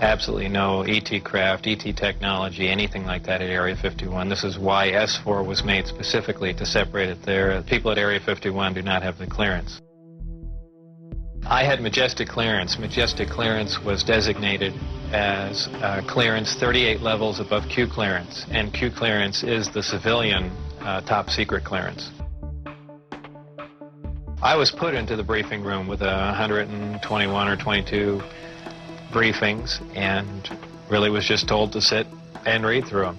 absolutely no ET craft, ET technology, anything like that at Area 51. This is why S4 was made specifically to separate it there. People at Area 51 do not have the clearance. I had Majestic clearance. Majestic clearance was designated as clearance 38 levels above Q clearance, and Q clearance is the civilian top secret clearance. I was put into the briefing room with 121 or 22 briefings and really was just told to sit and read through them.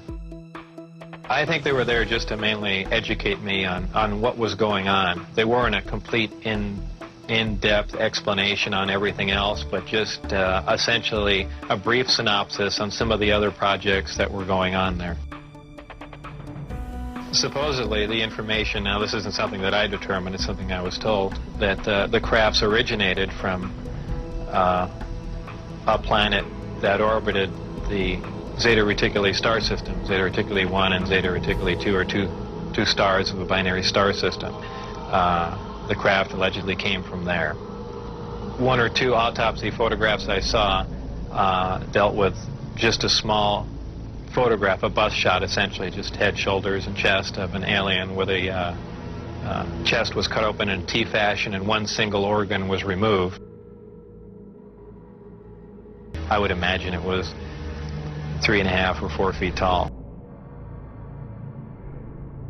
I think they were there just to mainly educate me on what was going on. They weren't a complete in-depth explanation on everything else, but just essentially a brief synopsis on some of the other projects that were going on there. Supposedly, the information, now this isn't something that I determined, it's something I was told, that the crafts originated from a planet that orbited the Zeta Reticuli star system. Zeta Reticuli 1 and Zeta Reticuli 2 are two stars of a binary star system. The craft allegedly came from there. One or two autopsy photographs I saw dealt with just a small photograph, a bust shot essentially, just head, shoulders, and chest of an alien where the chest was cut open in T fashion and one single organ was removed. I would imagine it was 3.5 or 4 feet tall.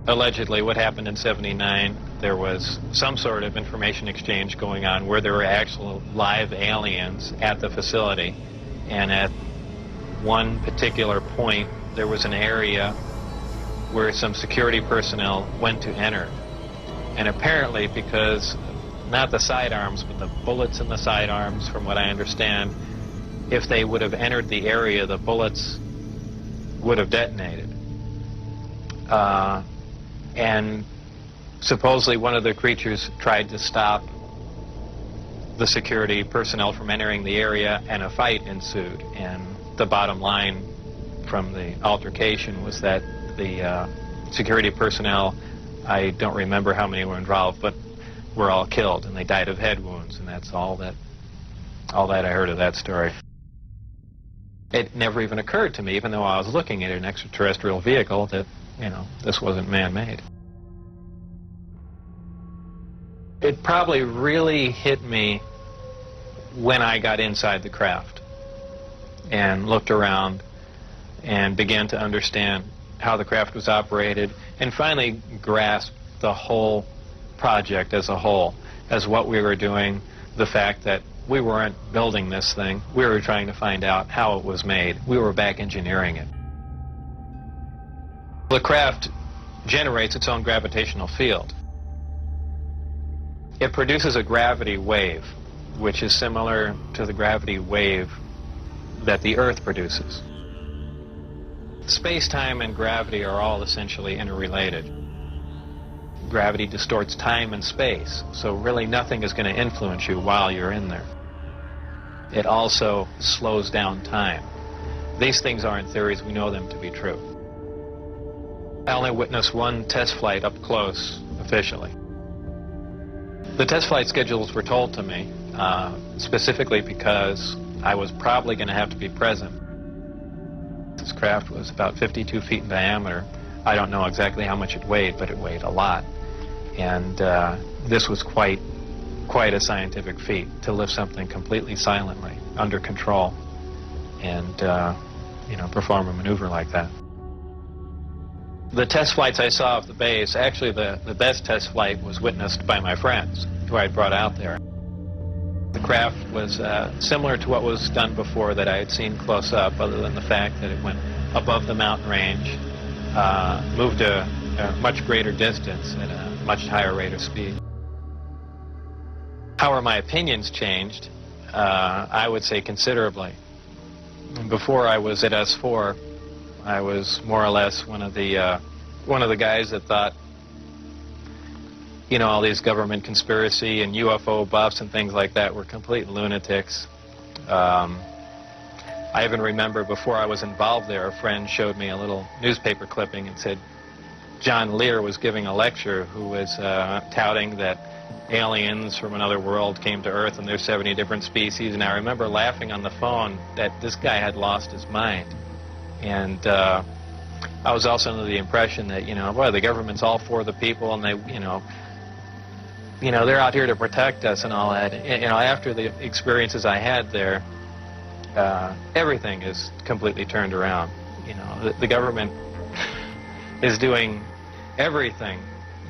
Allegedly, what happened in '79, there was some sort of information exchange going on where there were actual live aliens at the facility, and at one particular point there was an area where some security personnel went to enter, and apparently because not the sidearms but the bullets in the sidearms, from what I understand, if they would have entered the area, the bullets would have detonated. And supposedly one of the creatures tried to stop the security personnel from entering the area, and a fight ensued. And the bottom line from the altercation was that the security personnel, I don't remember how many were involved, but were all killed, and they died of head wounds, and that's all that I heard of that story. It never even occurred to me, even though I was looking at an extraterrestrial vehicle, that, you know, this wasn't man-made. It probably really hit me when I got inside the craft and looked around and began to understand how the craft was operated, and finally grasped the whole project as a whole, as what we were doing, the fact that we weren't building this thing, we were trying to find out how it was made. We were back engineering it. The craft generates its own gravitational field. It produces a gravity wave, which is similar to the gravity wave that the Earth produces. Space-time and gravity are all essentially interrelated. Gravity distorts time and space, so really nothing is going to influence you while you're in there. It also slows down time. These things aren't theories, we know them to be true. I only witnessed one test flight up close, officially. The test flight schedules were told to me, specifically because I was probably going to have to be present. This craft was about 52 feet in diameter. I don't know exactly how much it weighed, but it weighed a lot. And this was quite a scientific feat, to lift something completely silently, under control, and you know, perform a maneuver like that. The test flights I saw of the base, actually the best test flight was witnessed by my friends, who I had brought out there. The craft was similar to what was done before that I had seen close up, other than the fact that it went above the mountain range, moved a much greater distance at a much higher rate of speed. How are my opinions changed? I would say considerably. Before I was at S4, I was more or less one of the guys that thought, you know, all these government conspiracy and UFO buffs and things like that were complete lunatics. I even remember before I was involved there, a friend showed me a little newspaper clipping and said John Lear was giving a lecture who was touting that aliens from another world came to Earth and there's 70 different species, and I remember laughing on the phone that this guy had lost his mind. And I was also under the impression that, boy, the government's all for the people, and they, they're out here to protect us and all that. After the experiences I had there, everything is completely turned around. The government is doing everything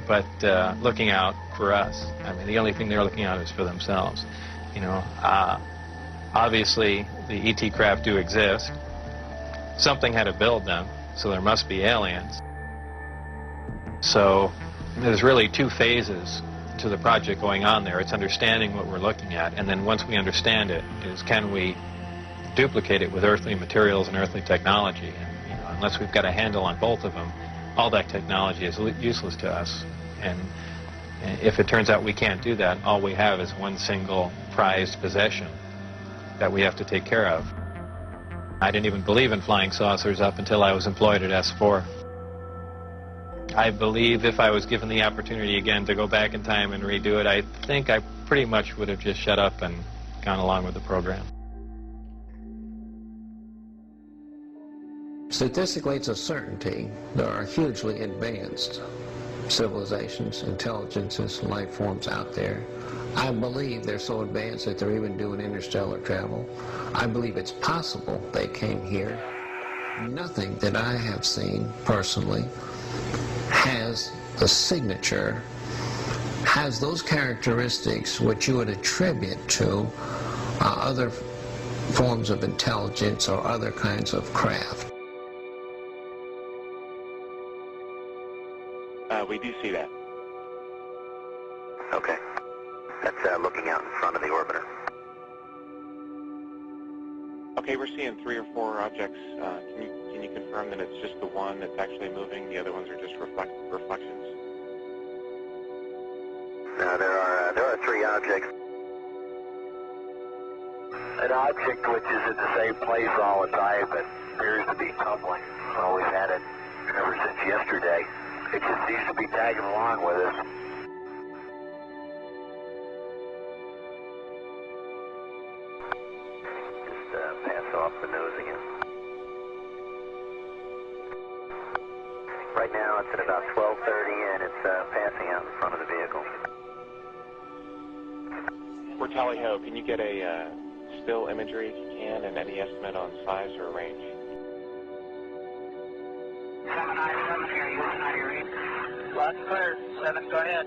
but looking out for us. I mean, the only thing they're looking out is for themselves. Obviously, the ET craft do exist. Something had to build them, so there must be aliens. So there's really two phases to the project going on there. It's understanding what we're looking at, and then once we understand it, is can we duplicate it with earthly materials and earthly technology? And unless we've got a handle on both of them, all that technology is useless to us. And if it turns out we can't do that, all we have is one single prized possession that we have to take care of. I didn't even believe in flying saucers up until I was employed at S4. I believe if I was given the opportunity again to go back in time and redo it, I think I pretty much would have just shut up and gone along with the program. Statistically, it's a certainty. There are hugely advanced civilizations, intelligences, life forms out there. I believe they're so advanced that they're even doing interstellar travel. I believe it's possible they came here. Nothing that I have seen personally has the signature, has those characteristics which you would attribute to other forms of intelligence or other kinds of craft. We do see that. Okay. That's looking out in front of the orbiter. Okay, we're seeing 3 or 4 objects. Can you confirm that it's just the one that's actually moving? The other ones are just reflections? No, there are 3 objects. An object which is in the same place all the time but appears to be tumbling. Well, we've had it ever since yesterday. It just seems to be tagging along with us. Just pass off the nose again. Right now it's at about 12:30 and it's passing out in front of the vehicle. For Tally Ho, can you get a still imagery if you can, and any estimate on size or range? 797 here, Houston, are you ready? Loud and clear. 7, go ahead.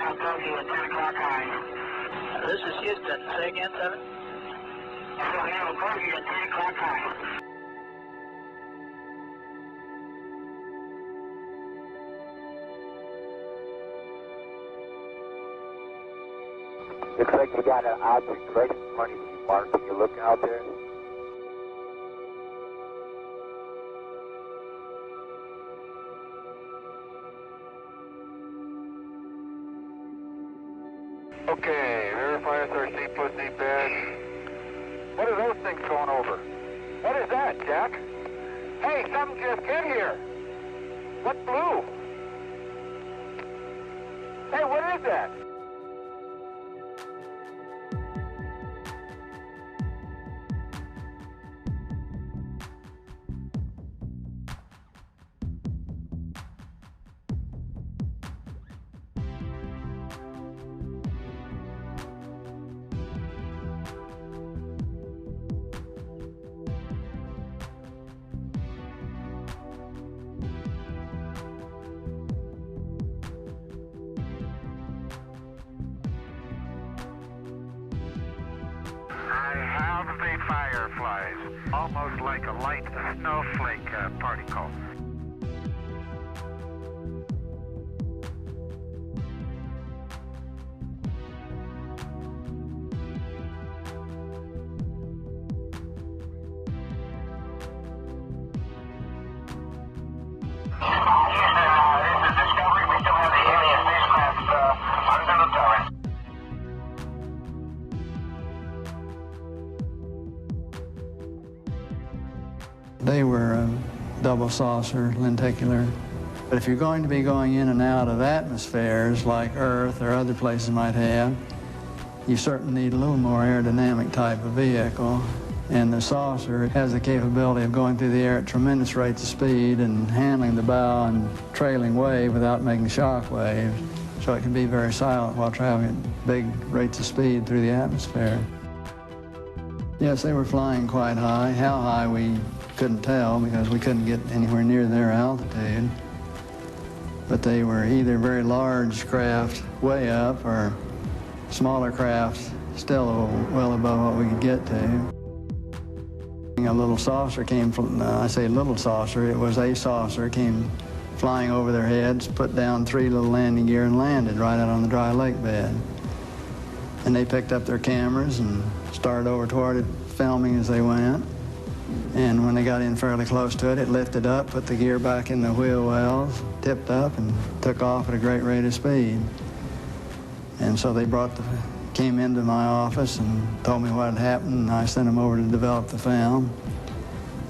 I'll close you at 10 o'clock high. This is Houston. Say again, 7? I'll close you at 10 o'clock high. Looks like you got an object right in front of you, Mark. Can you look out there? Okay, verify it's our C plus D badge. What are those things going over? What is that, Jack? Hey, something just hit here. What blue? Hey, what is that? The fireflies, almost like a light snowflake particle. They were double saucer, lenticular But if you're going to be going in and out of atmospheres like Earth or other places might have, you certainly need a little more aerodynamic type of vehicle. And the saucer has the capability of going through the air at tremendous rates of speed and handling the bow and trailing wave without making shock waves. So it can be very silent while traveling at big rates of speed through the atmosphere. Yes, they were flying quite high. How high we couldn't tell because we couldn't get anywhere near their altitude. But they were either very large craft way up or smaller craft still well above what we could get to. A little saucer came from, I say little saucer, it was a saucer, came flying over their heads, put down 3 little landing gear and landed right out on the dry lake bed. And they picked up their cameras and started over toward it, filming as they went. And when they got in fairly close to it, it lifted up, put the gear back in the wheel wells, tipped up, and took off at a great rate of speed. And so they came into my office and told me what had happened, and I sent them over to develop the film.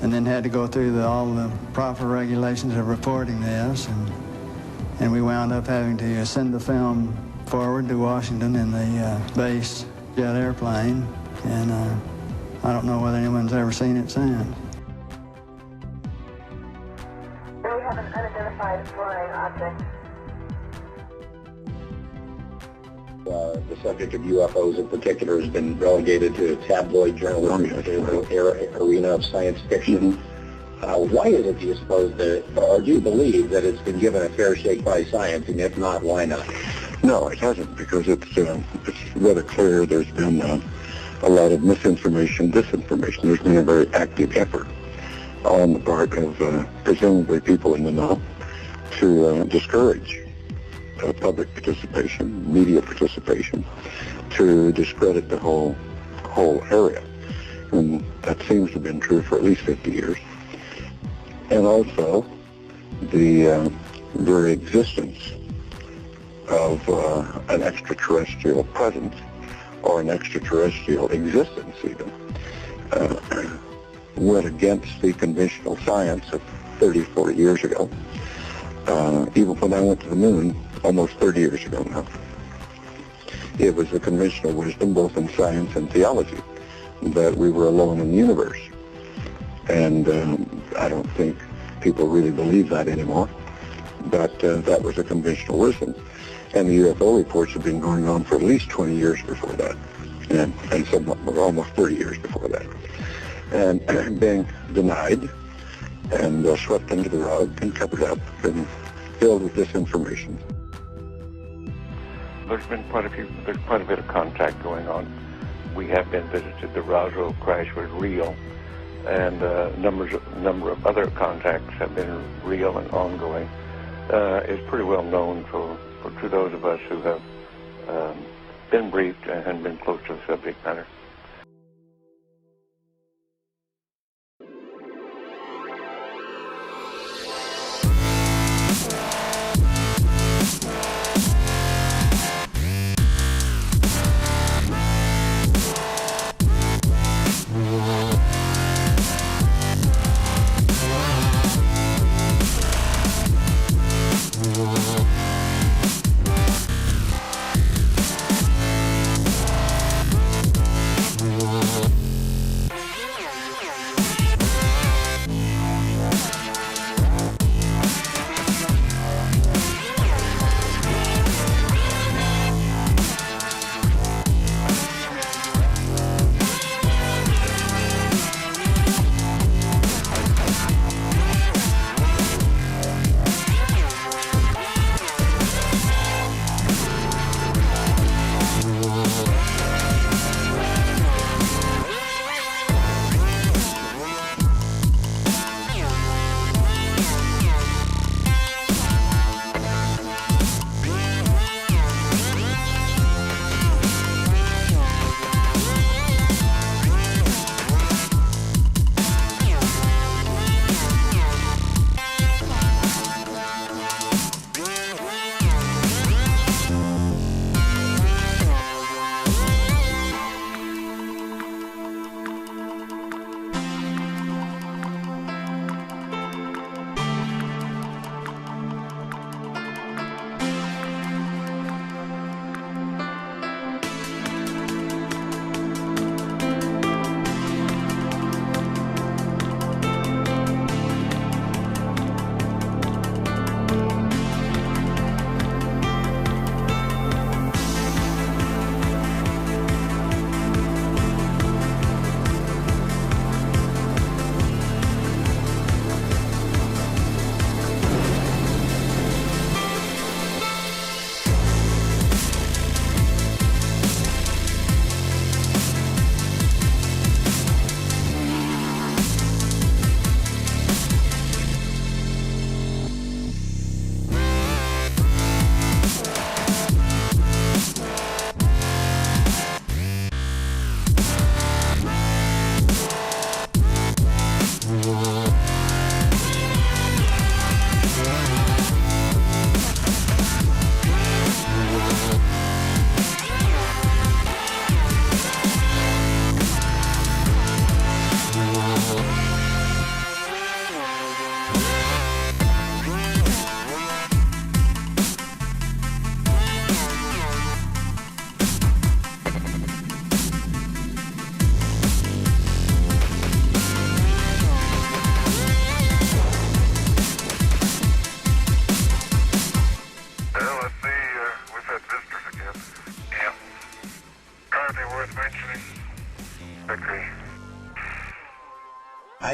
And then had to go through all the proper regulations of reporting this. And we wound up having to send the film forward to Washington in the base jet airplane. And I don't know whether anyone's ever seen it since. We have an unidentified flying object. The subject of UFOs in particular has been relegated to tabloid journalism, the arena of science fiction. Why is it, do you suppose, or do you believe that it's been given a fair shake by science, and if not, why not? No, it hasn't, because it's rather clear there's been a lot of misinformation, disinformation. There's been a very active effort on the part of presumably people in the know to discourage public participation, media participation, to discredit the whole area. And that seems to have been true for at least 50 years. And also the very existence of an extraterrestrial presence or an extraterrestrial existence even went against the conventional science of 30, 40 years ago. Even when I went to the moon, almost 30 years ago now. It was the conventional wisdom, both in science and theology, that we were alone in the universe. And I don't think people really believe that anymore, but that was a conventional wisdom. And the UFO reports have been going on for at least 20 years before that, and some almost 30 years before that. And being denied and swept under the rug and covered up and filled with disinformation. There's quite a bit of contact going on. We have been visited. The Roswell crash was real, and a number of other contacts have been real and ongoing. It's pretty well known to those of us who have been briefed and been close to the subject matter.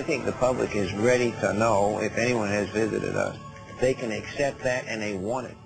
think the public is ready to know if anyone has visited us. They can accept that and they want it.